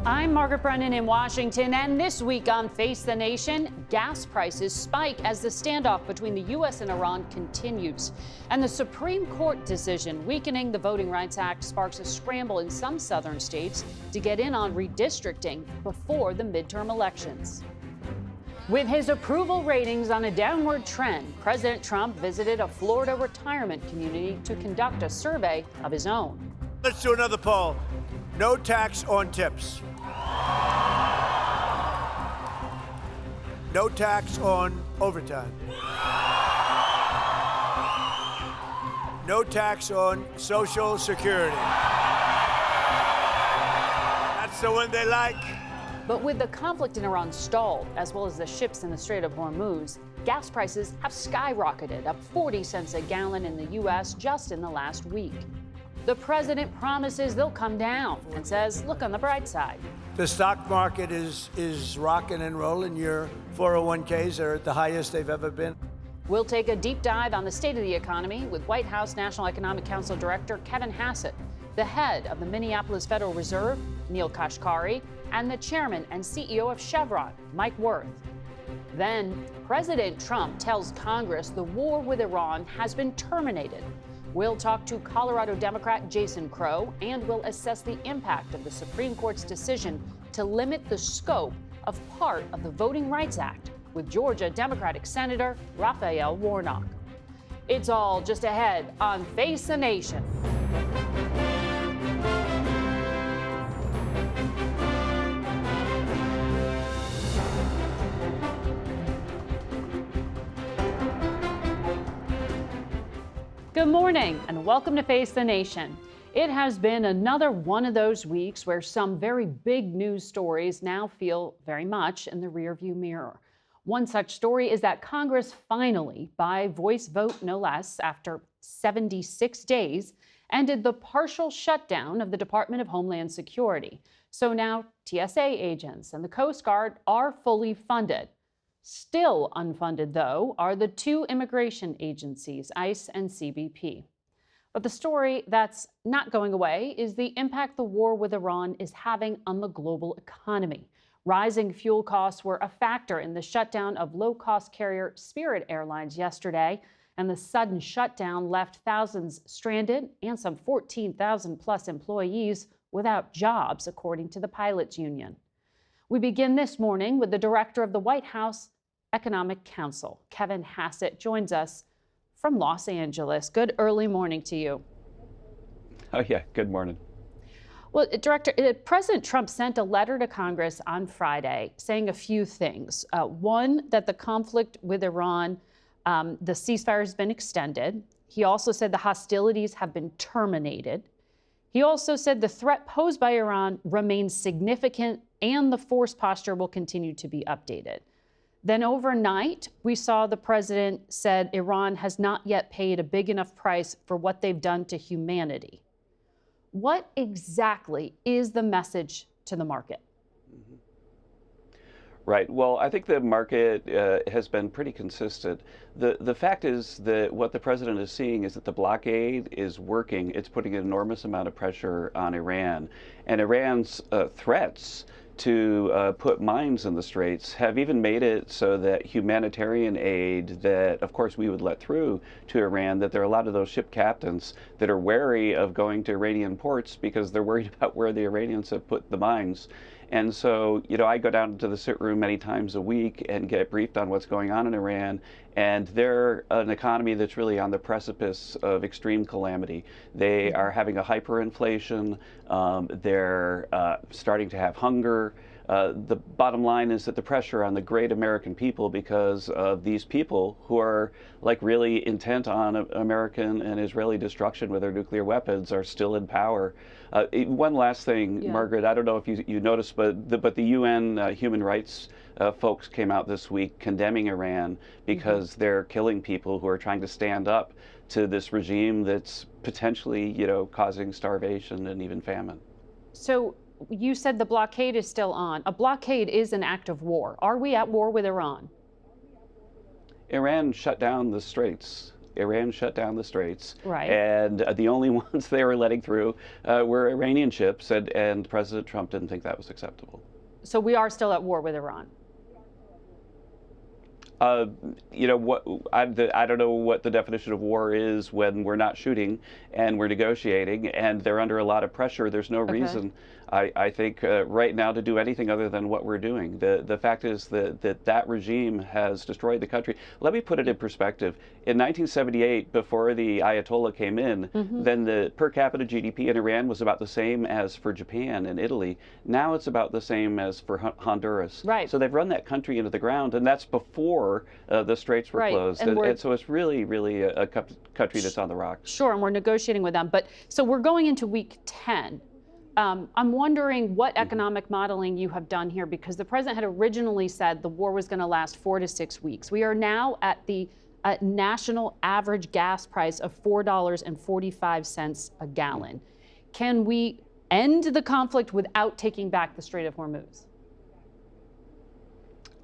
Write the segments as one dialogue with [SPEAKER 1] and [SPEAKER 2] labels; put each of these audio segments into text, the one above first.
[SPEAKER 1] I'm Margaret Brennan in Washington, and this week on Face the Nation, gas prices spike as the standoff between the U.S. and Iran continues. And the Supreme Court decision weakening the Voting Rights Act sparks a scramble in some southern states to get in on redistricting before the midterm elections. With his approval ratings on a downward trend, President Trump visited a Florida retirement community to conduct a survey of his own.
[SPEAKER 2] Let's do another poll. No tax on tips. No tax on overtime. No tax on Social Security. That's the one they like.
[SPEAKER 1] But with the conflict in Iran stalled, as well as the ships in the Strait of Hormuz, gas prices have skyrocketed, up 40 cents a gallon in the U.S. just in the last week. The president promises they'll come down and says, look on the bright side.
[SPEAKER 2] The stock market is rocking and rolling. Your 401ks are at the highest they've ever been.
[SPEAKER 1] We'll take a deep dive on the state of the economy with White House National Economic Council Director Kevin Hassett, the head of the Minneapolis Federal Reserve, Neel Kashkari, and the chairman and CEO of Chevron, Mike Wirth. Then, President Trump tells Congress the war with Iran has been terminated. We'll talk to Colorado Democrat Jason Crow, and we'll assess the impact of the Supreme Court's decision to limit the scope of part of the Voting Rights Act with Georgia Democratic Senator Raphael Warnock. It's all just ahead on Face the Nation. Good morning and welcome to Face the Nation. It has been another one of those weeks where some very big news stories now feel very much in the rearview mirror. One such story is that Congress finally, by voice vote no less, after 76 days, ended the partial shutdown of the Department of Homeland Security. So now TSA agents and the Coast Guard are fully funded. Still unfunded, though, are the two immigration agencies, ICE and CBP. But the story that's not going away is the impact the war with Iran is having on the global economy. Rising fuel costs were a factor in the shutdown of low-cost carrier Spirit Airlines yesterday, and the sudden shutdown left thousands stranded and some 14,000 plus employees without jobs, according to the pilots union. We begin this morning with the director of the White House Economic Council. Kevin Hassett joins us from Los Angeles. Good early morning to you.
[SPEAKER 3] Oh, yeah. Good morning.
[SPEAKER 1] Well, Director, President Trump sent a letter to Congress on Friday saying a few things. One, that the conflict with Iran, the ceasefire has been extended. He also said the hostilities have been terminated. He also said the threat posed by Iran remains significant and the force posture will continue to be updated. Then overnight, we saw the president said Iran has not yet paid a big enough price for what they've done to humanity. What exactly is the message to the market?
[SPEAKER 3] Right. Well, I think the market has been pretty consistent. The fact is that what the president is seeing is that the blockade is working. It's putting an enormous amount of pressure on Iran. And Iran's threats to put mines in the straits have even made it so that humanitarian aid that, of course, we would let through to Iran, that there are a lot of those ship captains that are wary of going to Iranian ports because they're worried about where the Iranians have put the mines. And so, I go down to the sit room many times a week and get briefed on what's going on in Iran. And they're an economy that's really on the precipice of extreme calamity. They are having a hyperinflation. They're starting to have hunger. The bottom line is that the pressure on the great American people, because of these people who are really intent on American and Israeli destruction with their nuclear weapons, are still in power. One last thing, yeah. Margaret, I don't know if you noticed, but the UN human rights folks came out this week condemning Iran because they're killing people who are trying to stand up to this regime that's potentially, causing starvation and even famine.
[SPEAKER 1] So you said the blockade is still on. A blockade is an act of war. Are we at war with Iran?
[SPEAKER 3] Iran shut down the straits. Iran shut down the straits,
[SPEAKER 1] Right.
[SPEAKER 3] and the only ones they were letting through were Iranian ships, and President Trump didn't think that was acceptable.
[SPEAKER 1] So we are still at war with Iran.
[SPEAKER 3] You know what? I don't know what the definition of war is when we're not shooting and we're negotiating, and they're under a lot of pressure. There's no reason, I think, right now to do anything other than what we're doing. The fact is that regime has destroyed the country. Let me put it in perspective. In 1978, before the Ayatollah came in, then the per capita GDP in Iran was about the same as for Japan and Italy. Now it's about the same as for Honduras.
[SPEAKER 1] Right.
[SPEAKER 3] So they've run that country into the ground, and that's before the straits were closed. And so it's really a country that's on the rocks.
[SPEAKER 1] Sure, and we're negotiating with them. But so we're going into week 10. I'm wondering what economic modeling you have done here, because the president had originally said the war was going to last 4 to 6 weeks. We are now at the national average gas price of $4.45 a gallon. Can we end the conflict without taking back the Strait of Hormuz?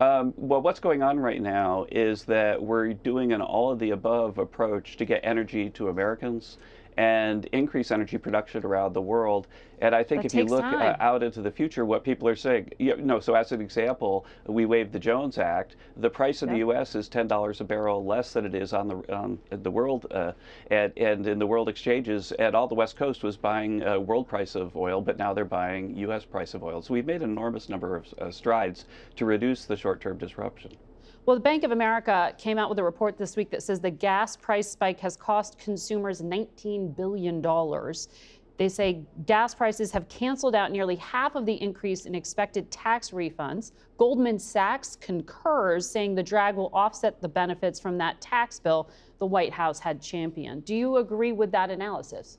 [SPEAKER 3] Well, what's going on right now is that we're doing an all-of-the-above approach to get energy to Americans and increase energy production around the world. And I think if you look out into the future, what people are saying, so as an example, we waived the Jones Act. The price in the U.S. is $10 a barrel less than it is on the world, and in the world exchanges. And all the West Coast was buying world price of oil, but now they're buying U.S. price of oil. So we've made an enormous number of strides to reduce the short-term disruption.
[SPEAKER 1] Well, the Bank of America came out with a report this week that says the gas price spike has cost consumers $19 billion. They say gas prices have canceled out nearly half of the increase in expected tax refunds. Goldman Sachs concurs, saying the drag will offset the benefits from that tax bill the White House had championed. Do you agree with that analysis?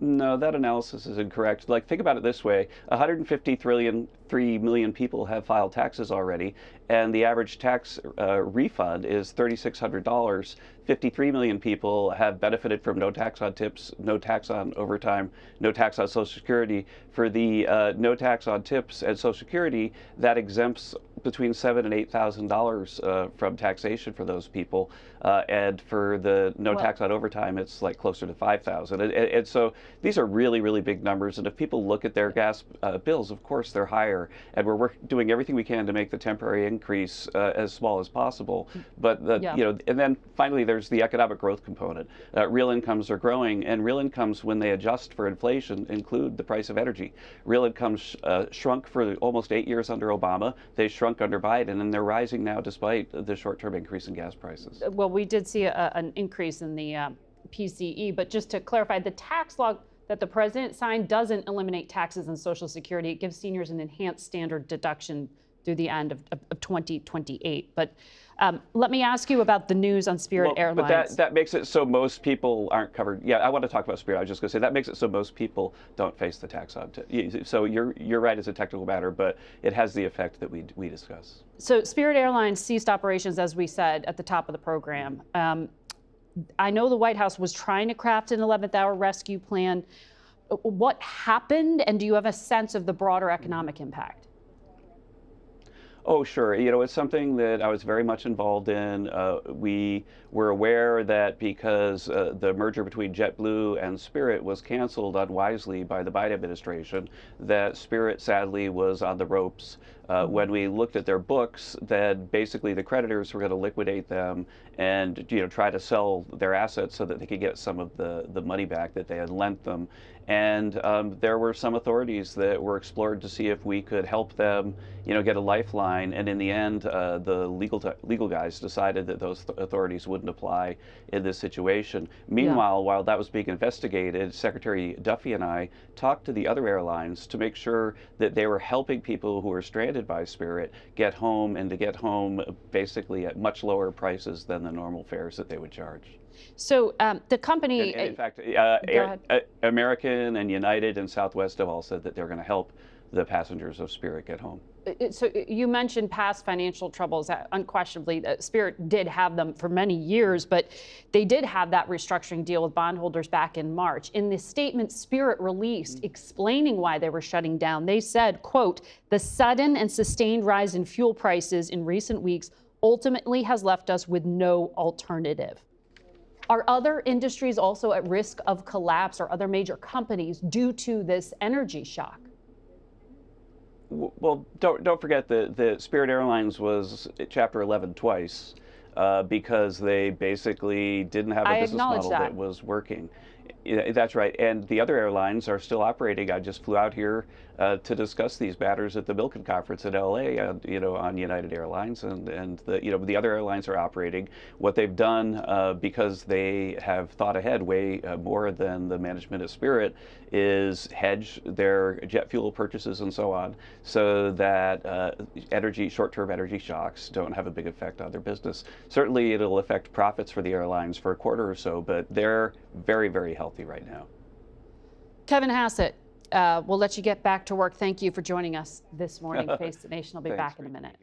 [SPEAKER 3] No, that analysis is incorrect. Like, think about it this way. 153 million people have filed taxes already, and the average tax refund is $3,600. 53 million people have benefited from no tax on tips, no tax on overtime, no tax on Social Security. For the no tax on tips and Social Security, that exempts between $7,000 and $8,000 from taxation for those people, and for the no tax on overtime, it's like closer to $5,000. And so these are really, really big numbers. And if people look at their gas bills, of course they're higher. And we're doing everything we can to make the temporary increase as small as possible. But and then finally there's the economic growth component. Real incomes are growing, and real incomes, when they adjust for inflation, include the price of energy. Real incomes shrunk for almost 8 years under Obama. They shrunk under Biden, and they're rising now despite the short-term increase in gas prices.
[SPEAKER 1] Well, we did see an increase in the PCE, but just to clarify, the tax law that the president signed doesn't eliminate taxes and Social Security. It gives seniors an enhanced standard deduction through the end of 2028. But let me ask you about the news on Spirit Airlines.
[SPEAKER 3] But that makes it so most people aren't covered. Yeah, I want to talk about Spirit. I was just going to say that makes it so most people don't face the tax on it. So you're right as a technical matter, but it has the effect that we discuss.
[SPEAKER 1] So Spirit Airlines ceased operations, as we said at the top of the program. I know the White House was trying to craft an 11th hour rescue plan. What happened, and do you have a sense of the broader economic impact?
[SPEAKER 3] Oh, sure. It's something that I was very much involved in. We were aware that because the merger between JetBlue and Spirit was canceled unwisely by the Biden administration, that Spirit sadly was on the ropes. When we looked at their books, that basically the creditors were going to liquidate them and try to sell their assets so that they could get some of the money back that they had lent them. And there were some authorities that were explored to see if we could help them, get a lifeline. And in the end, the legal guys decided that those authorities wouldn't apply in this situation. Meanwhile, while that was being investigated, Secretary Duffy and I talked to the other airlines to make sure that they were helping people who were stranded by Spirit get home, and to get home basically at much lower prices than the normal fares that they would charge.
[SPEAKER 1] So the company,
[SPEAKER 3] in fact, American and United and Southwest have all said that they're going to help the passengers of Spirit get home.
[SPEAKER 1] So you mentioned past financial troubles. Unquestionably, Spirit did have them for many years, but they did have that restructuring deal with bondholders back in March. In the statement Spirit released explaining why they were shutting down, they said, quote, "The sudden and sustained rise in fuel prices in recent weeks ultimately has left us with no alternative." Are other industries also at risk of collapse, or other major companies, due to this energy shock?
[SPEAKER 3] Well, don't forget that the Spirit Airlines was Chapter 11 twice because they basically didn't have a business model that was working. Yeah, that's right. And the other airlines are still operating. I just flew out here to discuss these matters at the Milken conference in LA, on United Airlines, and the other airlines are operating. What they've done, because they have thought ahead way more than the management at Spirit, is hedge their jet fuel purchases and so on, so that short-term energy shocks don't have a big effect on their business. Certainly, it'll affect profits for the airlines for a quarter or so, but they're very, very healthy right now.
[SPEAKER 1] Kevin Hassett, we'll let you get back to work. Thank you for joining us this morning. Face the Nation will be back in a minute.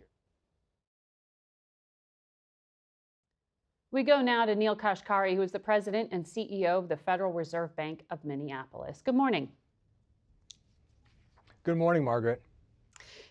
[SPEAKER 1] We go now to Neel Kashkari, who is the president and CEO of the Federal Reserve Bank of Minneapolis. Good morning.
[SPEAKER 4] Good morning, Margaret.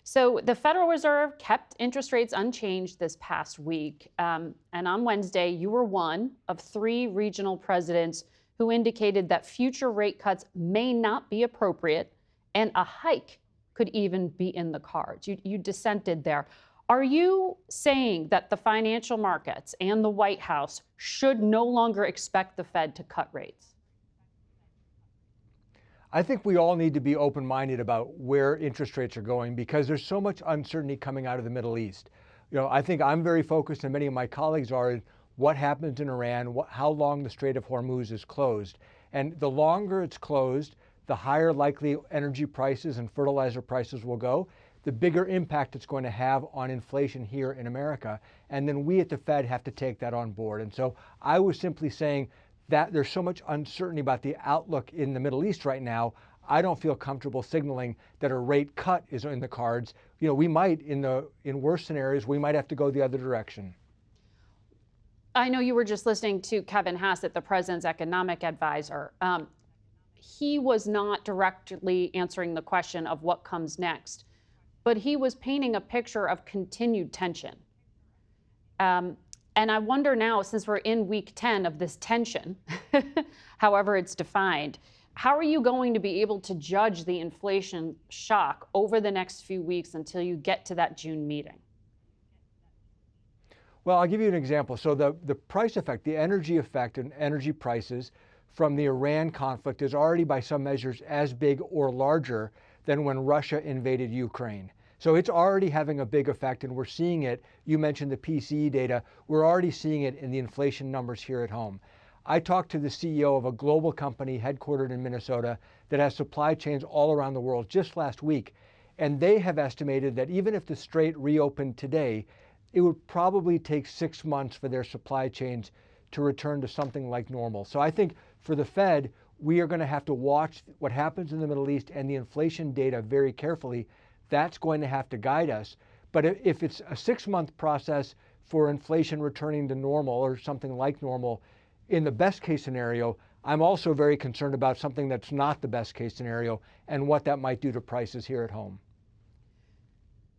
[SPEAKER 1] So the Federal Reserve kept interest rates unchanged this past week. And on Wednesday, you were one of 3 regional presidents who indicated that future rate cuts may not be appropriate and a hike could even be in the cards. You dissented there. Are you saying that the financial markets and the White House should no longer expect the Fed to cut rates?
[SPEAKER 4] I think we all need to be open-minded about where interest rates are going because there's so much uncertainty coming out of the Middle East. I think I'm very focused, and many of my colleagues are, in what happens in Iran, how long the Strait of Hormuz is closed. And the longer it's closed, the higher likely energy prices and fertilizer prices will go, the bigger impact it's going to have on inflation here in America. And then we at the Fed have to take that on board. And so I was simply saying that there's so much uncertainty about the outlook in the Middle East right now. I don't feel comfortable signaling that a rate cut is in the cards. We might, in worse scenarios, we might have to go the other direction.
[SPEAKER 1] I know you were just listening to Kevin Hassett, the president's economic advisor. He was not directly answering the question of what comes next, but he was painting a picture of continued tension. And I wonder now, since we're in week 10 of this tension, however it's defined, how are you going to be able to judge the inflation shock over the next few weeks until you get to that June meeting?
[SPEAKER 4] Well, I'll give you an example. So the price effect, the energy effect and energy prices from the Iran conflict is already by some measures as big or larger than when Russia invaded Ukraine. So it's already having a big effect, and we're seeing it. You mentioned the PCE data. We're already seeing it in the inflation numbers here at home. I talked to the CEO of a global company headquartered in Minnesota that has supply chains all around the world just last week, and they have estimated that even if the Strait reopened today, it would probably take 6 months for their supply chains to return to something like normal. So I think for the Fed, we are going to have to watch what happens in the Middle East and the inflation data very carefully. That's going to have to guide us. But if it's a 6-month process for inflation returning to normal or something like normal, in the best case scenario, I'm also very concerned about something that's not the best case scenario and what that might do to prices here at home.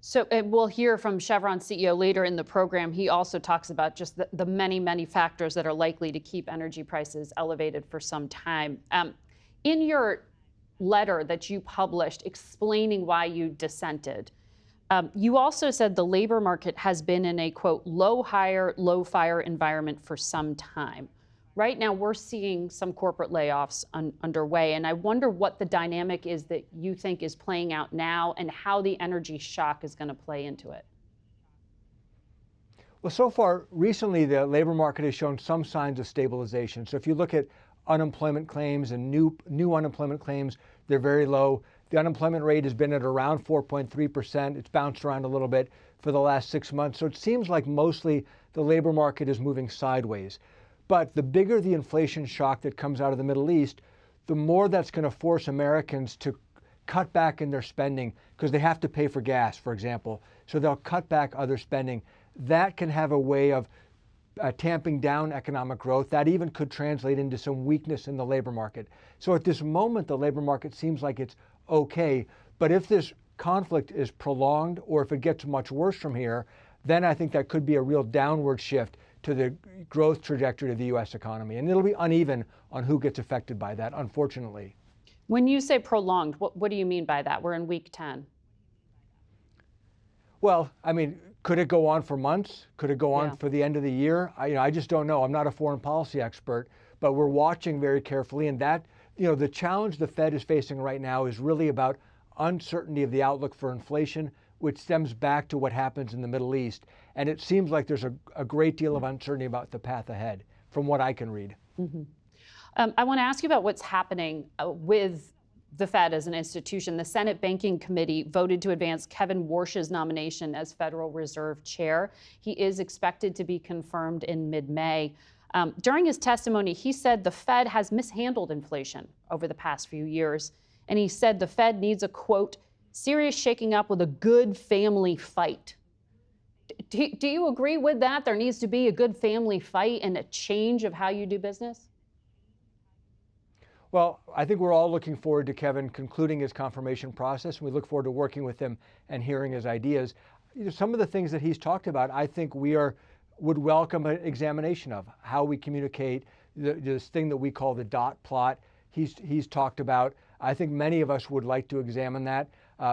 [SPEAKER 1] So we'll hear from Chevron CEO later in the program. He also talks about just the many, many factors that are likely to keep energy prices elevated for some time. In your letter that you published explaining why you dissented, you also said the labor market has been in a, quote, low hire, low fire environment for some time. Right now, we're seeing some corporate layoffs underway, and I wonder what the dynamic is that you think is playing out now and how the energy shock is going to play into it.
[SPEAKER 4] Well, so far, recently, the labor market has shown some signs of stabilization. So if you look at unemployment claims and new unemployment claims, they're very low. The unemployment rate has been at around 4.3%. It's bounced around a little bit for the last 6 months. So it seems like mostly the labor market is moving sideways. But the bigger the inflation shock that comes out of the Middle East, the more that's going to force Americans to cut back in their spending because they have to pay for gas, for example. So they'll cut back other spending. That can have a way of tamping down economic growth. That even could translate into some weakness in the labor market. So at this moment, the labor market seems like it's okay. But if this conflict is prolonged or if it gets much worse from here, then I think that could be a real downward shift to the growth trajectory of the U.S. economy. And it'll be uneven on who gets affected by that, unfortunately.
[SPEAKER 1] When you say prolonged, what do you mean by that? We're in week 10.
[SPEAKER 4] Well, I mean, could it go on for months? Could it go on for the end of the year? I just don't know. I'm not a foreign policy expert, but we're watching very carefully. And that, the challenge the Fed is facing right now is really about uncertainty of the outlook for inflation, which stems back to what happens in the Middle East. And it seems like there's a great deal of uncertainty about the path ahead, from what I can read.
[SPEAKER 1] Mm-hmm. I want to ask you about what's happening with the Fed as an institution. The Senate Banking Committee voted to advance Kevin Warsh's nomination as Federal Reserve Chair. He is expected to be confirmed in mid-May. During his testimony, he said the Fed has mishandled inflation over the past few years. And he said the Fed needs a, quote, serious shaking up with a good family fight. Do you agree with that? There needs to be a good family fight and a change of how you do business?
[SPEAKER 4] Well, I think we're all looking forward to Kevin concluding his confirmation process. We look forward to working with him and hearing his ideas. Some of the things that he's talked about, I think would welcome an examination of how we communicate this thing that we call the dot plot. He's talked about. I think many of us would like to examine that.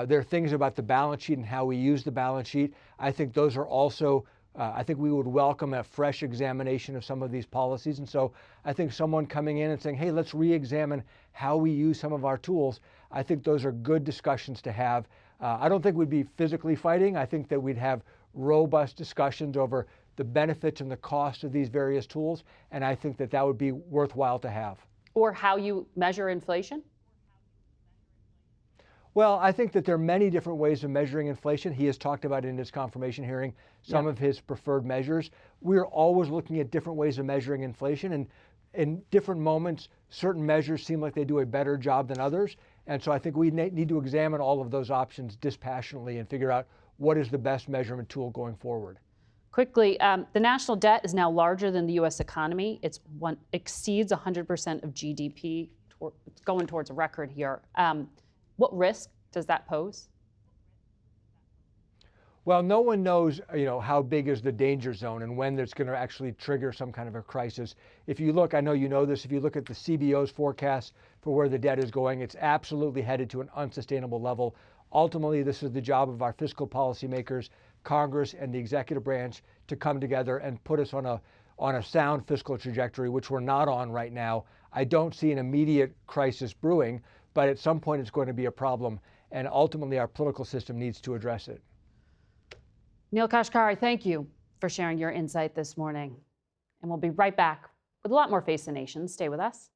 [SPEAKER 4] There are things about the balance sheet and how we use the balance sheet. I think those are also, I think we would welcome a fresh examination of some of these policies. And so I think someone coming in and saying, hey, let's re-examine how we use some of our tools. I think those are good discussions to have. I don't think we'd be physically fighting. I think that we'd have robust discussions over the benefits and the cost of these various tools. And I think that would be worthwhile to have.
[SPEAKER 1] Or how you measure inflation?
[SPEAKER 4] Well, I think that there are many different ways of measuring inflation. He has talked about in his confirmation hearing some of his preferred measures. We're always looking at different ways of measuring inflation, and in different moments, certain measures seem like they do a better job than others. And so I think we need to examine all of those options dispassionately and figure out what is the best measurement tool going forward. Quickly,
[SPEAKER 1] the national debt is now larger than the U.S. economy. It exceeds 100% of GDP. It's going towards a record here. What risk does that pose?
[SPEAKER 4] Well, no one knows, how big is the danger zone and when it's going to actually trigger some kind of a crisis. If you look, I know you know this, if you look at the CBO's forecast for where the debt is going, it's absolutely headed to an unsustainable level. Ultimately, this is the job of our fiscal policymakers, Congress and the executive branch, to come together and put us on a sound fiscal trajectory, which we're not on right now. I don't see an immediate crisis brewing, but at some point it's going to be a problem, and ultimately our political system needs to address it.
[SPEAKER 1] Neel Kashkari, thank you for sharing your insight this morning. And we'll be right back with a lot more Face the Nation. Stay with us.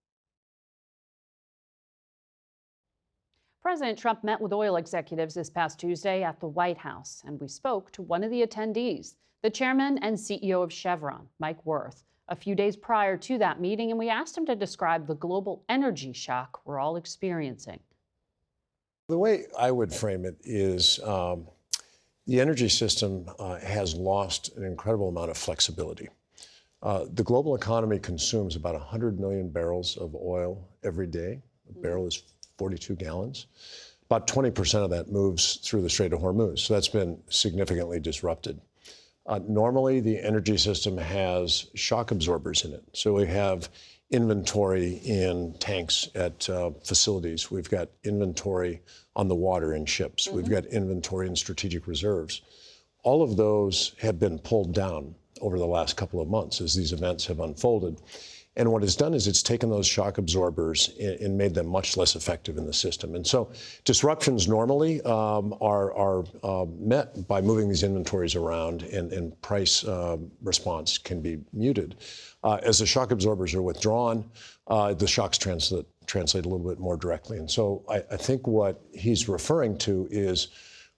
[SPEAKER 1] President Trump met with oil executives this past Tuesday at the White House, and we spoke to one of the attendees, the chairman and CEO of Chevron, Mike Wirth, a few days prior to that meeting, and we asked him to describe the global energy shock we're all experiencing.
[SPEAKER 5] The way I would frame it is the energy system has lost an incredible amount of flexibility. The global economy consumes about 100 million barrels of oil every day. A barrel is 42 gallons. About 20% of that moves through the Strait of Hormuz, so that's been significantly disrupted. Normally, the energy system has shock absorbers in it. So we have inventory in tanks at facilities. We've got inventory on the water in ships. We've got inventory in strategic reserves. All of those have been pulled down over the last couple of months as these events have unfolded. And what it's done is it's taken those shock absorbers and made them much less effective in the system. And so disruptions normally are met by moving these inventories around, and price response can be muted. As the shock absorbers are withdrawn, the shocks translate a little bit more directly. And so I think what he's referring to is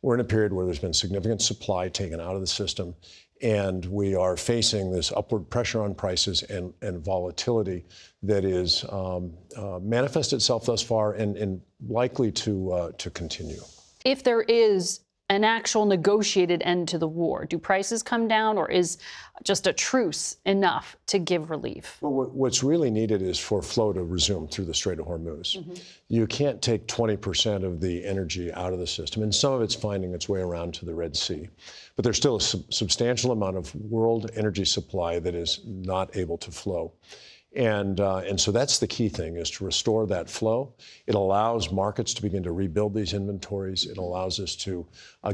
[SPEAKER 5] we're in a period where there's been significant supply taken out of the system, and we are facing this upward pressure on prices and volatility that is manifest itself thus far and likely to continue.
[SPEAKER 1] If there is an actual negotiated end to the war? Do prices come down, or is just a truce enough to give relief?
[SPEAKER 5] Well, what's really needed is for flow to resume through the Strait of Hormuz. You can't take 20% of the energy out of the system, and some of it's finding its way around to the Red Sea. But there's still a substantial amount of world energy supply that is not able to flow. And so that's the key thing, is to restore that flow. It allows markets to begin to rebuild these inventories. It allows us to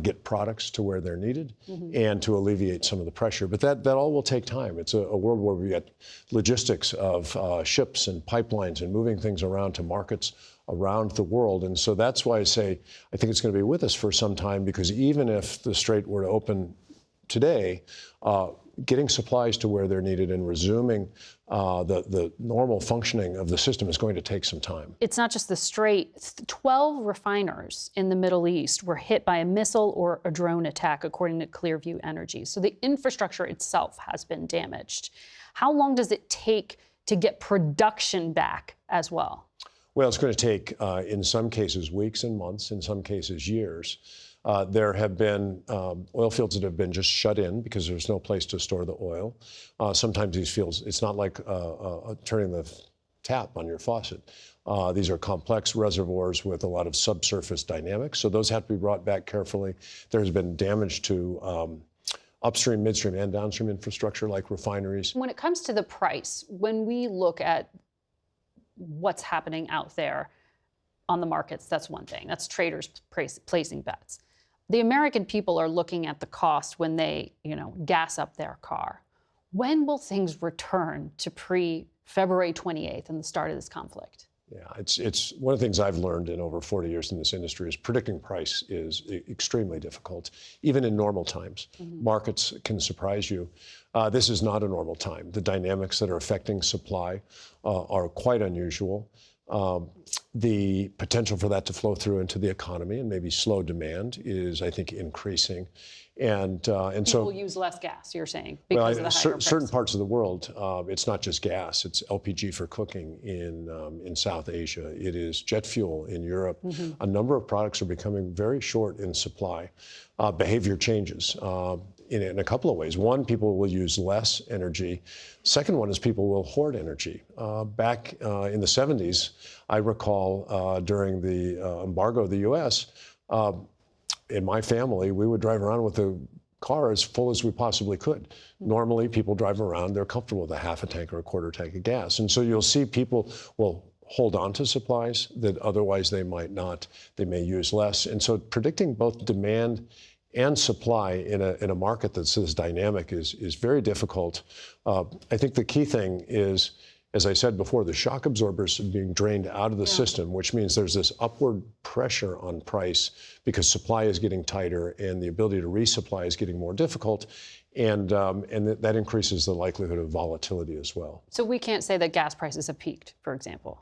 [SPEAKER 5] get products to where they're needed and to alleviate some of the pressure. But that all will take time. It's a world where we get logistics of ships and pipelines and moving things around to markets around the world. And so that's why I say I think it's going to be with us for some time, because even if the Strait were to open today, getting supplies to where they're needed and resuming the normal functioning of the system is going to take some time.
[SPEAKER 1] It's not just the Strait. 12 refiners in the Middle East were hit by a missile or a drone attack, according to Clearview Energy. So the infrastructure itself has been damaged. How long does it take to get production back as well?
[SPEAKER 5] Well, it's going to take, in some cases, weeks and months, in some cases, years. There have been oil fields that have been just shut in because there's no place to store the oil. Sometimes these fields, it's not like turning the tap on your faucet. These are complex reservoirs with a lot of subsurface dynamics, so those have to be brought back carefully. There's been damage to upstream, midstream, and downstream infrastructure like refineries.
[SPEAKER 1] When it comes to the price, when we look at what's happening out there on the markets, that's one thing. That's traders placing bets. The American people are looking at the cost when they, gas up their car. When will things return to pre-February 28th and the start of this conflict?
[SPEAKER 5] Yeah, it's one of the things I've learned in over 40 years in this industry is predicting price is extremely difficult, even in normal times. Markets can surprise you. This is not a normal time. The dynamics that are affecting supply are quite unusual. The potential for that to flow through into the economy and maybe slow demand is, I think, increasing. And so
[SPEAKER 1] people use less gas, you're saying, because of the higher price.
[SPEAKER 5] Certain parts of the world, it's not just gas. It's LPG for cooking in South Asia. It is jet fuel in Europe. A number of products are becoming very short in supply. Behavior changes in a couple of ways. One, people will use less energy. Second one is people will hoard energy. Back in the 70s, I recall during the embargo of the U.S., in my family, we would drive around with the car as full as we possibly could. Normally, people drive around, they're comfortable with a half a tank or a quarter tank of gas. And so you'll see people will hold on to supplies that otherwise they might not. They may use less. And so predicting both demand and supply in a market that's this dynamic is very difficult. I think the key thing is, as I said before, the shock absorbers are being drained out of the system, which means there's this upward pressure on price because supply is getting tighter and the ability to resupply is getting more difficult. And that increases the likelihood of volatility as well.
[SPEAKER 1] So we can't say that gas prices have peaked, for example.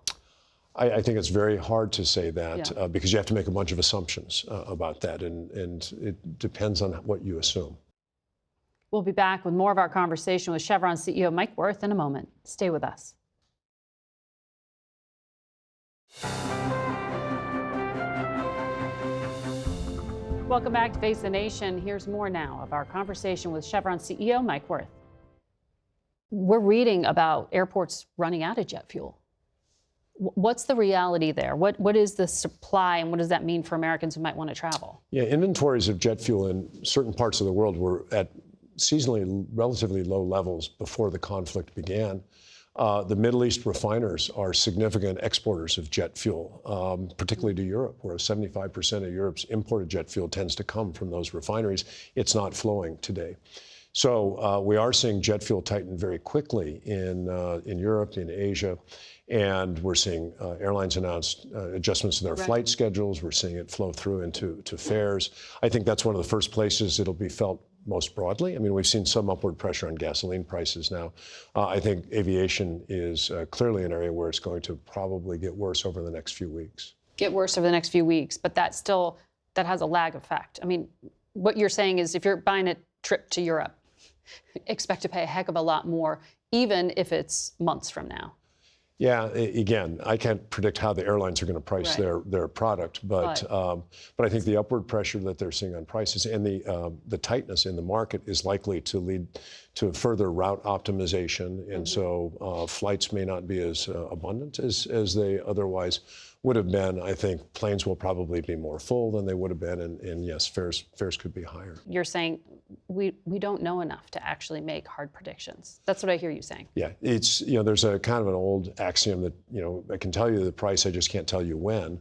[SPEAKER 5] I think it's very hard to say that because you have to make a bunch of assumptions about that, and it depends on what you assume.
[SPEAKER 1] We'll be back with more of our conversation with Chevron CEO Mike Wirth in a moment. Stay with us. Welcome back to Face the Nation. Here's more now of our conversation with Chevron CEO Mike Wirth. We're reading about airports running out of jet fuel. What's the reality there? What is the supply, and what does that mean for Americans who might want to travel? Yeah,
[SPEAKER 5] inventories of jet fuel in certain parts of the world were at seasonally relatively low levels before the conflict began. The Middle East refiners are significant exporters of jet fuel, particularly to Europe, where 75% of Europe's imported jet fuel tends to come from those refineries. It's not flowing today. So we are seeing jet fuel tighten very quickly in Europe, in Asia, and we're seeing airlines announce adjustments to their flight schedules. We're seeing it flow through into fares. I think that's one of the first places it'll be felt most broadly. I mean, we've seen some upward pressure on gasoline prices now. I think aviation is clearly an area where it's going to probably get worse over the next few weeks.
[SPEAKER 1] Get worse over the next few weeks, but that has a lag effect. I mean, what you're saying is if you're buying a trip to Europe, expect to pay a heck of a lot more, even if it's months from now.
[SPEAKER 5] Yeah, again, I can't predict how the airlines are going to price their product, but I think the upward pressure that they're seeing on prices and the tightness in the market is likely to lead to further route optimization, and so flights may not be as abundant as they otherwise would have been. I think planes will probably be more full than they would have been, and yes, fares could be higher.
[SPEAKER 1] You're saying we don't know enough to actually make hard predictions. That's what I hear you saying.
[SPEAKER 5] Yeah, it's, there's a kind of an old axiom that, I can tell you the price, I just can't tell you when.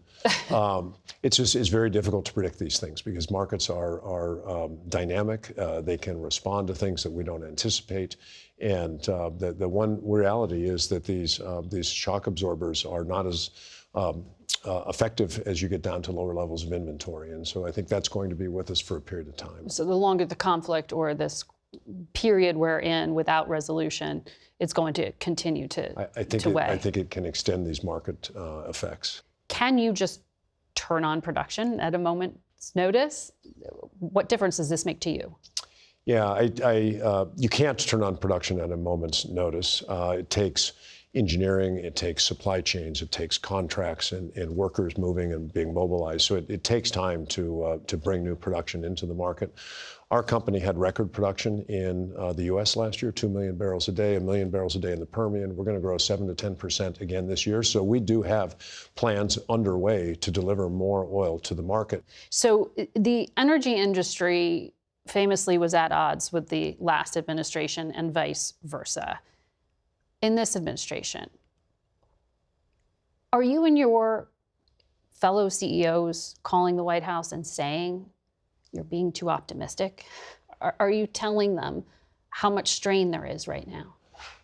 [SPEAKER 5] It's very difficult to predict these things because markets are dynamic. They can respond to things that we don't anticipate. And the one reality is that these shock absorbers are not as effective as you get down to lower levels of inventory. And so I think that's going to be with us for a period of time.
[SPEAKER 1] So the longer the conflict or this period we're in without resolution, it's going to continue to weigh.
[SPEAKER 5] I think it can extend these market effects.
[SPEAKER 1] Can you just turn on production at a moment's notice? What difference does this make to you?
[SPEAKER 5] Yeah, you can't turn on production at a moment's notice. It takes engineering, it takes supply chains, it takes contracts and workers moving and being mobilized. So it takes time to bring new production into the market. Our company had record production in the U.S. last year, 2 million barrels a day, 1 million barrels a day in the Permian. We're going to grow 7 to 10% again this year. So we do have plans underway to deliver more oil to the market.
[SPEAKER 1] So the energy industry famously was at odds with the last administration and vice versa. In this administration, are you and your fellow CEOs calling the White House and saying you're being too optimistic? Are you telling them how much strain there is right now?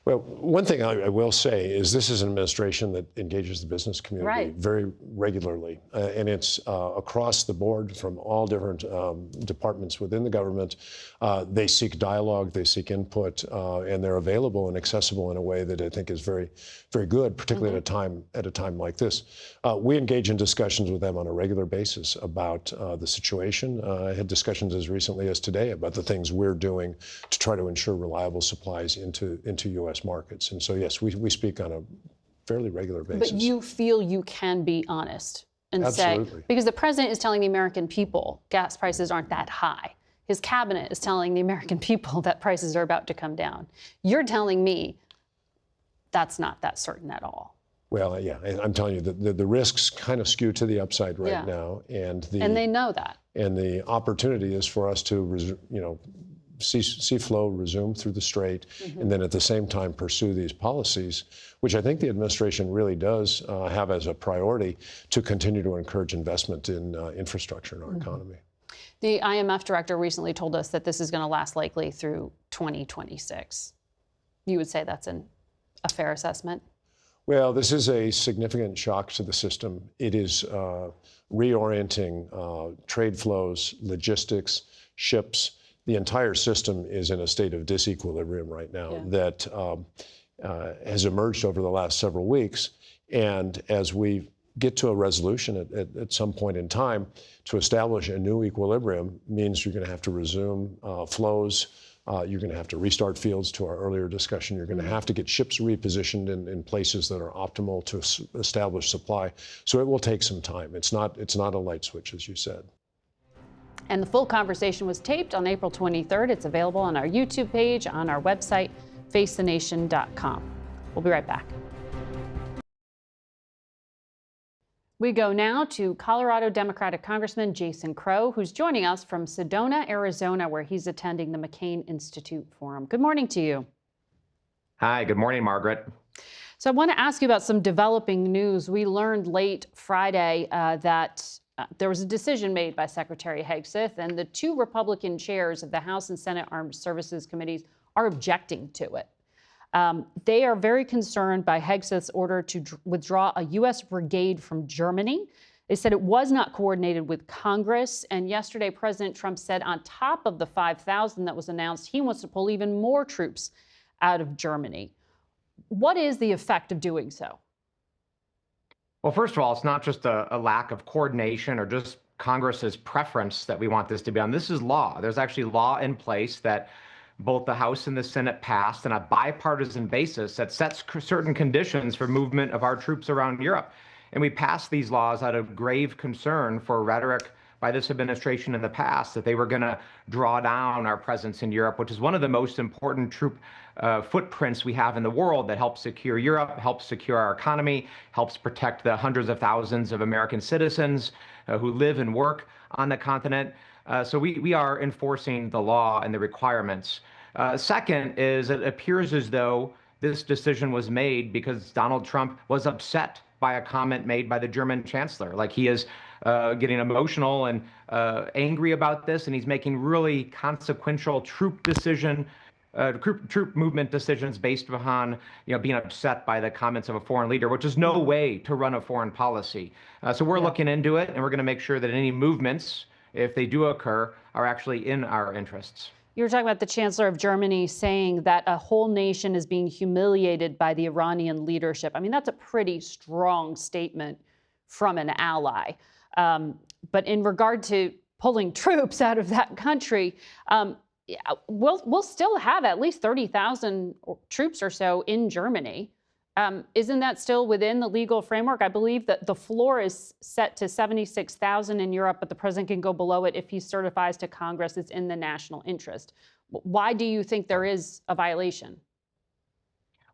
[SPEAKER 5] Well, one thing I will say is this is an administration that engages the business community very regularly, and it's across the board from all different departments within the government. They seek dialogue, they seek input, and they're available and accessible in a way that I think is very, very good, particularly at a time like this. We engage in discussions with them on a regular basis about the situation. I had discussions as recently as today about the things we're doing to try to ensure reliable supplies into U.S. markets. And so, yes, we speak on a fairly regular basis.
[SPEAKER 1] But you feel you can be honest and
[SPEAKER 5] Absolutely.
[SPEAKER 1] say, because the president is telling the American people gas prices aren't that high. His cabinet is telling the American people that prices are about to come down. You're telling me that's not that certain at all.
[SPEAKER 5] Well, yeah, I'm telling you that the risks kind of skew to the upside right now. And
[SPEAKER 1] they know that.
[SPEAKER 5] And the opportunity is for us to, see flow resume through the strait, and then at the same time pursue these policies, which I think the administration really does have as a priority to continue to encourage investment in infrastructure in our economy.
[SPEAKER 1] The IMF director recently told us that this is going to last likely through 2026. You would say that's a fair assessment?
[SPEAKER 5] Well, this is a significant shock to the system. It is reorienting trade flows, logistics, ships. The entire system is in a state of disequilibrium right now that has emerged over the last several weeks. And as we get to a resolution at some point in time, to establish a new equilibrium means you're going to have to resume flows. You're going to have to restart fields, to our earlier discussion. You're going to have to get ships repositioned in places that are optimal to establish supply. So it will take some time. It's not a light switch, as you said.
[SPEAKER 1] And the full conversation was taped on April 23rd. It's available on our YouTube page, on our website, facethenation.com. We'll be right back. We go now to Colorado Democratic Congressman Jason Crow, who's joining us from Sedona, Arizona, where he's attending the McCain Institute Forum. Good morning to you.
[SPEAKER 6] Hi, good morning, Margaret.
[SPEAKER 1] So I want to ask you about some developing news. We learned late Friday that there was a decision made by Secretary Hassett, and the two Republican chairs of the House and Senate Armed Services Committees are objecting to it. They are very concerned by Hassett's order to withdraw a U.S. brigade from Germany. They said it was not coordinated with Congress. And yesterday, President Trump said on top of the 5,000 that was announced, he wants to pull even more troops out of Germany. What is the effect of doing so?
[SPEAKER 6] Well, first of all, it's not just a lack of coordination or just Congress's preference that we want this to be on. This is law. There's actually law in place that both the House and the Senate passed on a bipartisan basis that sets certain conditions for movement of our troops around Europe. And we passed these laws out of grave concern for rhetoric by this administration in the past that they were going to draw down our presence in Europe, which is one of the most important troop footprints we have in the world that helps secure Europe, helps secure our economy, helps protect the hundreds of thousands of American citizens who live and work on the continent. So we are enforcing the law and the requirements. Second is it appears as though this decision was made because Donald Trump was upset by a comment made by the German chancellor. Like he is getting emotional and angry about this, and he's making really consequential troop movement decisions based upon being upset by the comments of a foreign leader, which is no way to run a foreign policy. So we're looking into it, and we're going to make sure that any movements, if they do occur, are actually in our interests.
[SPEAKER 1] You were talking about the Chancellor of Germany saying that a whole nation is being humiliated by the Iranian leadership. I mean, that's a pretty strong statement from an ally. But in regard to pulling troops out of that country, we'll still have at least 30,000 troops or so in Germany. Isn't that still within the legal framework? I believe that the floor is set to 76,000 in Europe, but the president can go below it if he certifies to Congress it's in the national interest. Why do you think there is a violation?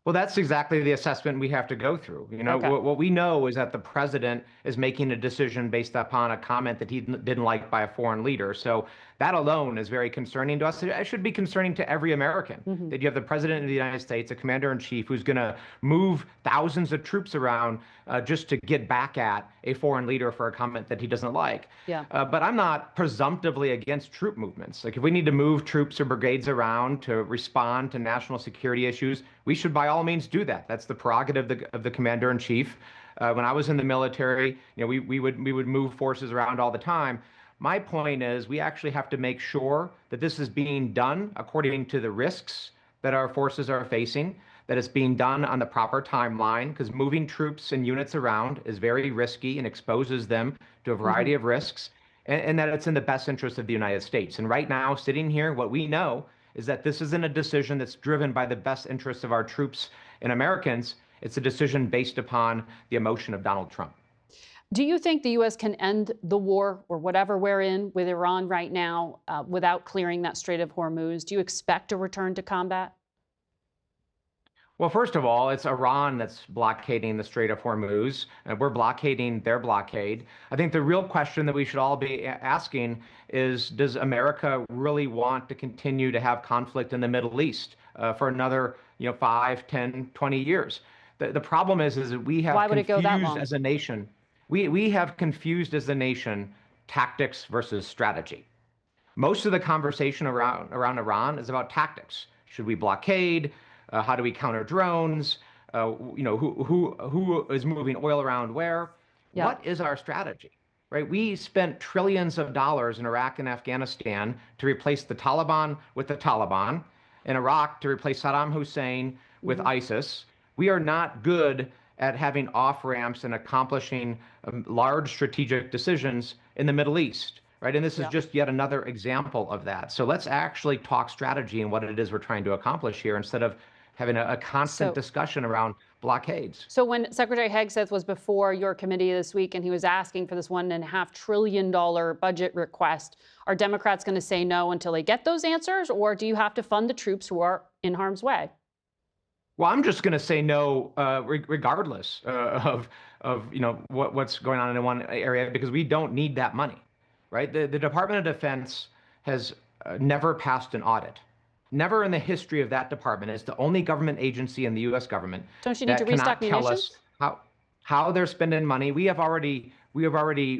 [SPEAKER 6] Well, that's exactly the assessment we have to go through.
[SPEAKER 1] Okay.
[SPEAKER 6] What we know is that the president is making a decision based upon a comment that he didn't like by a foreign leader. So that alone is very concerning to us. It should be concerning to every American that you have the president of the United States, a commander-in-chief, who's going to move thousands of troops around just to get back at a foreign leader for a comment that he doesn't like.
[SPEAKER 1] Yeah.
[SPEAKER 6] But I'm not presumptively against troop movements. Like if we need to move troops or brigades around to respond to national security issues, we should by all means do that. That's the prerogative of the commander-in-chief. When I was in the military, we would move forces around all the time. My point is we actually have to make sure that this is being done according to the risks that our forces are facing, that it's being done on the proper timeline, because moving troops and units around is very risky and exposes them to a variety of risks, and that it's in the best interest of the United States. And right now, sitting here, what we know is that this isn't a decision that's driven by the best interests of our troops and Americans. It's a decision based upon the emotion of Donald Trump.
[SPEAKER 1] Do you think the U.S. can end the war or whatever we're in with Iran right now without clearing that Strait of Hormuz? Do you expect a return to combat?
[SPEAKER 6] Well, first of all, it's Iran that's blockading the Strait of Hormuz, and we're blockading their blockade. I think the real question that we should all be asking is, does America really want to continue to have conflict in the Middle East for another 5, 10, 20 years? The problem is that we have confused as a nation. We have confused as a nation tactics versus strategy. Most of the conversation around Iran is about tactics. Should we blockade? How do we counter drones? Who is moving oil around where? Yeah. What is our strategy? Right? We spent trillions of dollars in Iraq and Afghanistan to replace the Taliban with the Taliban, in Iraq to replace Saddam Hussein with ISIS. We are not good at having off-ramps and accomplishing large strategic decisions in the Middle East, right? And this is just yet another example of that. So let's actually talk strategy and what it is we're trying to accomplish here instead of having a constant discussion around blockades.
[SPEAKER 1] So when Secretary Hassett was before your committee this week and he was asking for this $1.5 trillion budget request, are Democrats going to say no until they get those answers, or do you have to fund the troops who are in harm's way?
[SPEAKER 6] Well, I'm just going to say no, regardless of what's going on in one area, because we don't need that money, right? The Department of Defense has never passed an audit. Never in the history of that department. It's the only government agency in the U.S. government
[SPEAKER 1] Don't you need to restock munitions?
[SPEAKER 6] Tell us how they're spending money. We have already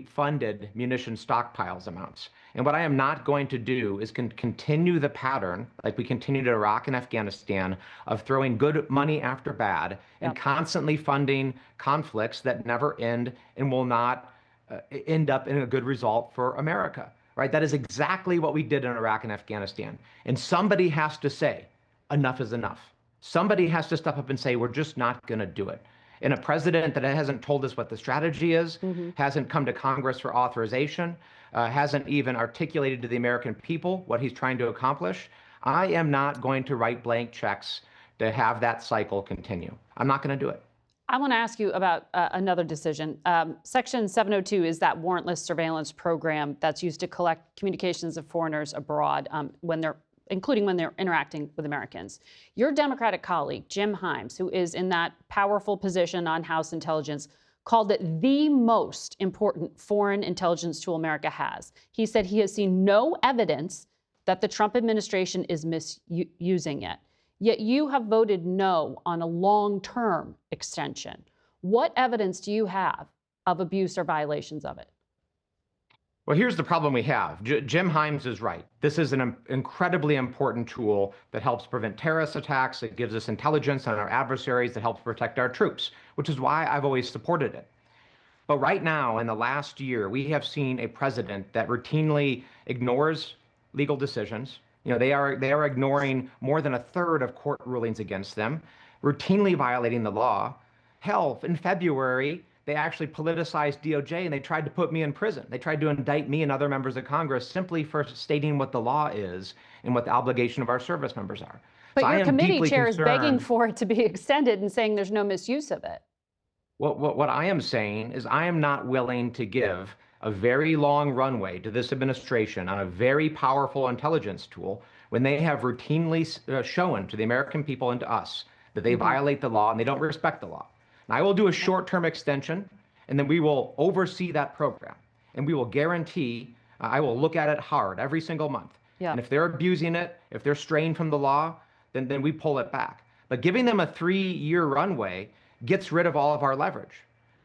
[SPEAKER 6] funded munition stockpiles amounts. And what I am not going to do is continue the pattern, like we continued in Iraq and Afghanistan, of throwing good money after bad and constantly funding conflicts that never end and will not end up in a good result for America. Right? That is exactly what we did in Iraq and Afghanistan. And somebody has to say, enough is enough. Somebody has to step up and say, we're just not going to do it. And a president that hasn't told us what the strategy is, hasn't come to Congress for authorization, hasn't even articulated to the American people what he's trying to accomplish, I am not going to write blank checks to have that cycle continue. I'm not going to do it.
[SPEAKER 1] I want to ask you about another decision. Section 702 is that warrantless surveillance program that's used to collect communications of foreigners abroad including when they're interacting with Americans. Your Democratic colleague, Jim Himes, who is in that powerful position on House Intelligence, called it the most important foreign intelligence tool America has. He said he has seen no evidence that the Trump administration is misusing it. Yet you have voted no on a long-term extension. What evidence do you have of abuse or violations of it?
[SPEAKER 6] Well, here's the problem we have. Jim Himes is right. This is an incredibly important tool that helps prevent terrorist attacks. It gives us intelligence on our adversaries that helps protect our troops, which is why I've always supported it. But right now, in the last year, we have seen a president that routinely ignores legal decisions. You know, they are ignoring more than a third of court rulings against them, routinely violating the law. Hell, in February, they actually politicized DOJ and they tried to put me in prison. They tried to indict me and other members of Congress simply for stating what the law is and what the obligation of our service members are.
[SPEAKER 1] But
[SPEAKER 6] so
[SPEAKER 1] your committee chair is begging for it to be extended and saying there's no misuse of it.
[SPEAKER 6] What I am saying is I am not willing to give a very long runway to this administration on a very powerful intelligence tool when they have routinely shown to the American people and to us that they violate the law and they don't respect the law. And I will do a short-term extension, and then we will oversee that program. And we will guarantee, I will look at it hard every single month.
[SPEAKER 1] Yeah.
[SPEAKER 6] And if they're abusing it, if they're straying from the law, then we pull it back. But giving them a 3-year runway gets rid of all of our leverage.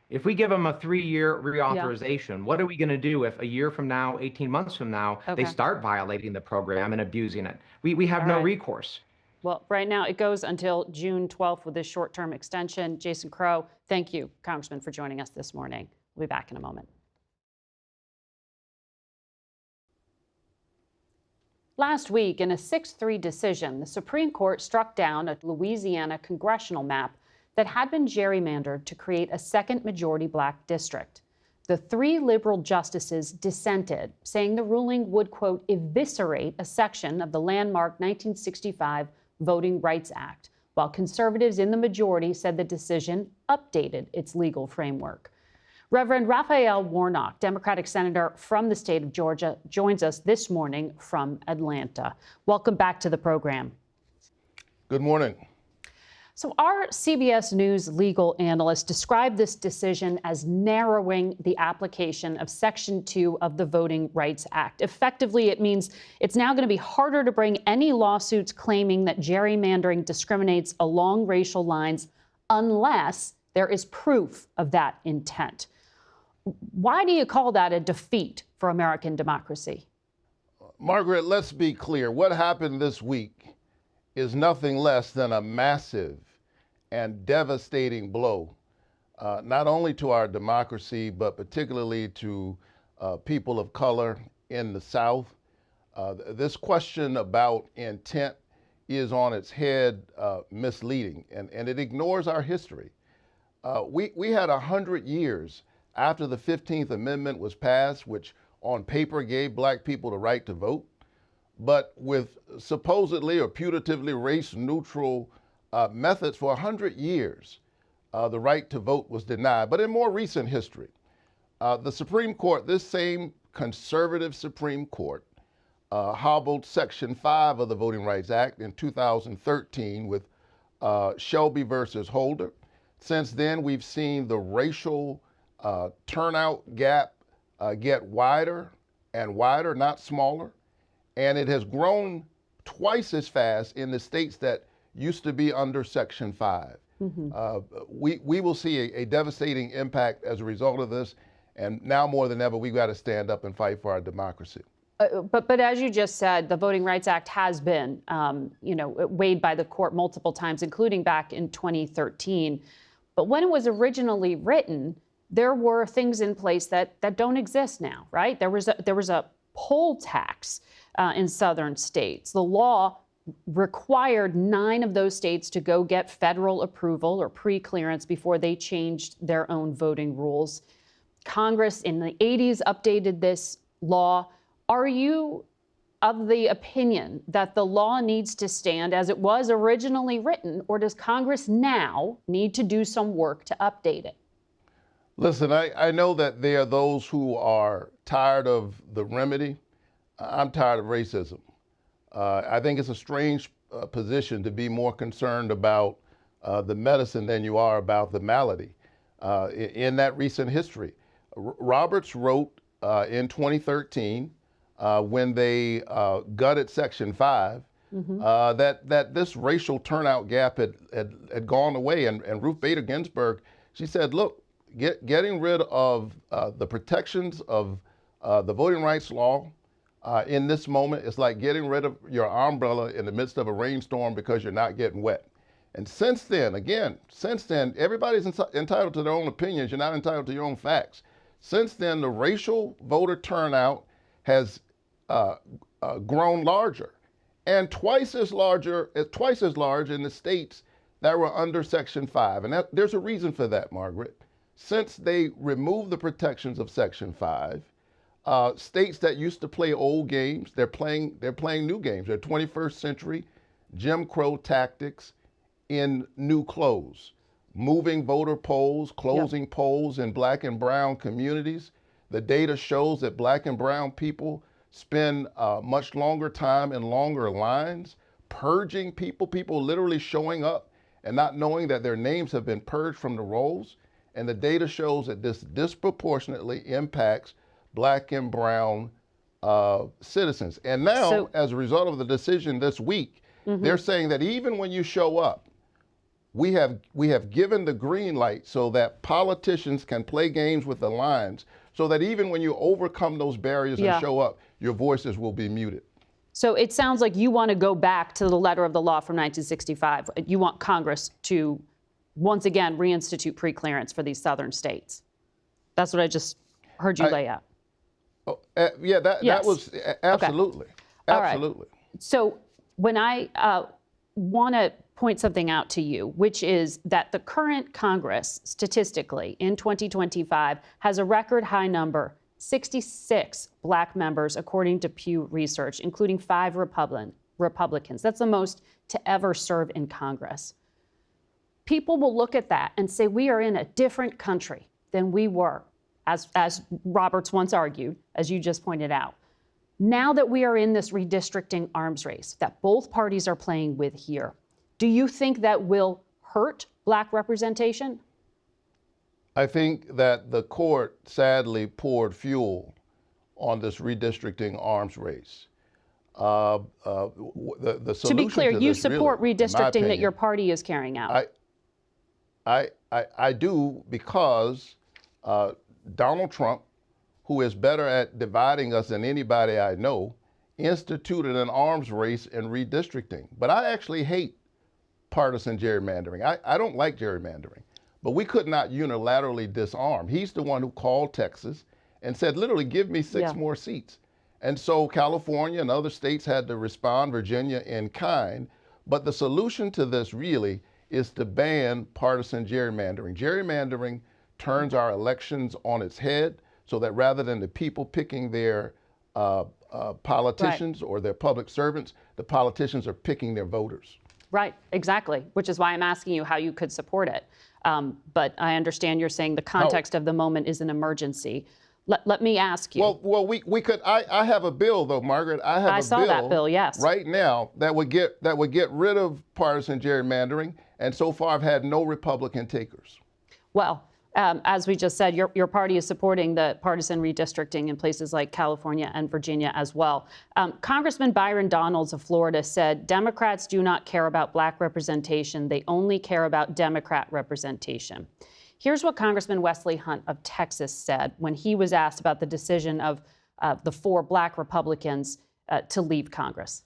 [SPEAKER 6] If we give them a 3-year reauthorization, what are we going to do if a year from now, 18 months from now, they start violating the program and abusing it? We have no recourse.
[SPEAKER 1] Well, right now it goes until June 12th with this short-term extension. Jason Crow, thank you, Congressman, for joining us this morning. We'll be back in a moment. Last week, in a 6-3 decision, the Supreme Court struck down a Louisiana congressional map that had been gerrymandered to create a second majority black district. The 3 liberal justices dissented, saying the ruling would, quote, eviscerate a section of the landmark 1965 Voting Rights Act, while conservatives in the majority said the decision updated its legal framework. Reverend Raphael Warnock, Democratic senator from the state of Georgia, joins us this morning from Atlanta. Welcome back to the program.
[SPEAKER 7] Good morning.
[SPEAKER 1] So our CBS News legal analyst described this decision as narrowing the application of Section 2 of the Voting Rights Act. Effectively, it means it's now going to be harder to bring any lawsuits claiming that gerrymandering discriminates along racial lines unless there is proof of that intent. Why do you call that a defeat for American democracy?
[SPEAKER 7] Margaret, let's be clear. What happened this week is nothing less than a massive and devastating blow, not only to our democracy, but particularly to people of color in the South. This question about intent is on its head misleading, and it ignores our history. We had 100 years after the 15th Amendment was passed, which on paper gave black people the right to vote, but with supposedly or putatively race-neutral methods for 100 years, the right to vote was denied. But in more recent history, the Supreme Court, this same conservative Supreme Court, hobbled Section 5 of the Voting Rights Act in 2013 with Shelby versus Holder. Since then, we've seen the racial turnout gap get wider and wider, not smaller. And it has grown twice as fast in the states that used to be under Section 5. We will see a devastating impact as a result of this. And now more than ever, we've got to stand up and fight for our democracy.
[SPEAKER 1] But as you just said, the Voting Rights Act has been, weighed by the court multiple times, including back in 2013. But when it was originally written, there were things in place that don't exist now, right? There was a poll tax in southern states. The law required 9 of those states to go get federal approval or pre-clearance before they changed their own voting rules. Congress in the 80s updated this law. Are you of the opinion that the law needs to stand as it was originally written, or does Congress now need to do some work to update it?
[SPEAKER 7] Listen, I know that there are those who are tired of the remedy. I'm tired of racism. I think it's a strange position to be more concerned about the medicine than you are about the malady. In that recent history, Roberts wrote in 2013, when they gutted Section 5, that this racial turnout gap had gone away. And Ruth Bader Ginsburg, she said, look, getting rid of the protections of the voting rights law in this moment is like getting rid of your umbrella in the midst of a rainstorm because you're not getting wet. And since then, everybody's entitled to their own opinions. You're not entitled to your own facts. Since then, the racial voter turnout has grown larger, and twice as large in the states that were under Section 5. And there's a reason for that, Margaret. Since they removed the protections of Section 5, states that used to play old games, they're playing new games. They're 21st century Jim Crow tactics in new clothes, moving voter polls, closing polls in Black and brown communities. The data shows that Black and brown people spend much longer time in longer lines, purging people literally showing up and not knowing that their names have been purged from the rolls. And the data shows that this disproportionately impacts Black and brown citizens. And now, as a result of the decision this week, they're saying that even when you show up, we have given the green light so that politicians can play games with the lines, so that even when you overcome those barriers and show up, your voices will be muted.
[SPEAKER 1] So it sounds like you want to go back to the letter of the law from 1965. You want Congress to once again reinstitute preclearance for these southern states. That's what I just heard you lay out.
[SPEAKER 7] That was absolutely.
[SPEAKER 1] Okay.
[SPEAKER 7] Absolutely.
[SPEAKER 1] Right. So when I want to point something out to you, which is that the current Congress, statistically, in 2025, has a record high number, 66 Black members, according to Pew Research, including 5 Republicans. That's the most to ever serve in Congress. People will look at that and say, we are in a different country than we were, as Roberts once argued, as you just pointed out. Now that we are in this redistricting arms race that both parties are playing with here, do you think that will hurt Black representation?
[SPEAKER 7] I think that the court sadly poured fuel on this redistricting arms race. The solution
[SPEAKER 1] to be clear, you support
[SPEAKER 7] really,
[SPEAKER 1] redistricting
[SPEAKER 7] opinion,
[SPEAKER 1] that your party is carrying out.
[SPEAKER 7] I do, because Donald Trump, who is better at dividing us than anybody I know, instituted an arms race in redistricting. But I actually hate partisan gerrymandering. I don't like gerrymandering, but we could not unilaterally disarm. He's the one who called Texas and said, literally, give me 6 more seats. And so California and other states had to respond, Virginia in kind. But the solution to this really is to ban partisan gerrymandering. Gerrymandering turns our elections on its head, so that rather than the people picking their politicians or their public servants, the politicians are picking their voters.
[SPEAKER 1] Right, exactly, which is why I'm asking you how you could support it. But I understand you're saying the context of the moment is an emergency. Let me ask you.
[SPEAKER 7] Well, we could. I have a bill, though, Margaret. I
[SPEAKER 1] saw that bill, yes,
[SPEAKER 7] right now that would get rid of partisan gerrymandering, and so far I've had no Republican takers.
[SPEAKER 1] Well, as we just said, your party is supporting the partisan redistricting in places like California and Virginia as well. Congressman Byron Donalds of Florida said Democrats do not care about Black representation. They only care about Democrat representation. Here's what Congressman Wesley Hunt of Texas said when he was asked about the decision of the 4 Black Republicans to leave Congress.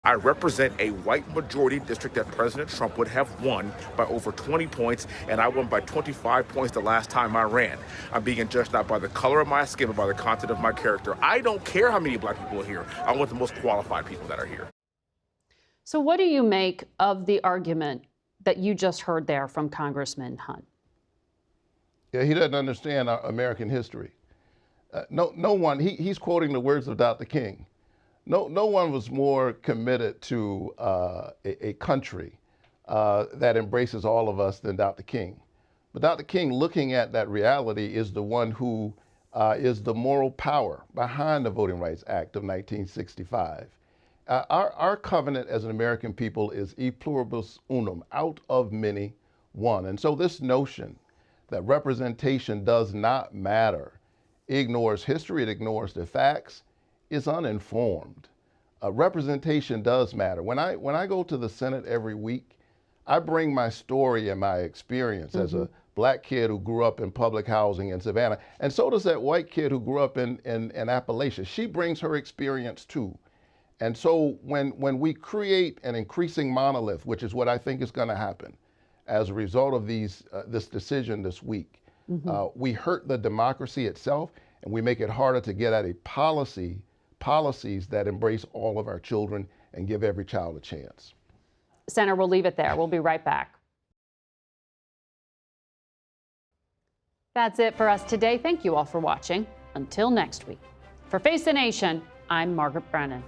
[SPEAKER 8] I represent a white majority district that President Trump would have won by over 20 points, and I won by 25 points the last time I ran. I'm being judged not by the color of my skin, but by the content of my character. I don't care how many Black people are here. I want the most qualified people that are here.
[SPEAKER 1] So what do you make of the argument that you just heard there from Congressman Hunt?
[SPEAKER 7] Yeah, he doesn't understand our American history. no one, he's quoting the words of Dr. King. No one was more committed to a country that embraces all of us than Dr. King. But Dr. King, looking at that reality, is the one who is the moral power behind the Voting Rights Act of 1965. Our covenant as an American people is e pluribus unum, out of many, one. And so this notion that representation does not matter ignores history, it ignores the facts, is uninformed. Representation does matter. When I go to the Senate every week, I bring my story and my experience as a black kid who grew up in public housing in Savannah, and so does that white kid who grew up in Appalachia. She brings her experience too. And so when we create an increasing monolith, which is what I think is going to happen as a result of this decision this week, we hurt the democracy itself, and we make it harder to get at policies that embrace all of our children and give every child a chance.
[SPEAKER 1] Senator, we'll leave it there. We'll be right back. That's it for us today. Thank you all for watching. Until next week. For Face the Nation, I'm Margaret Brennan.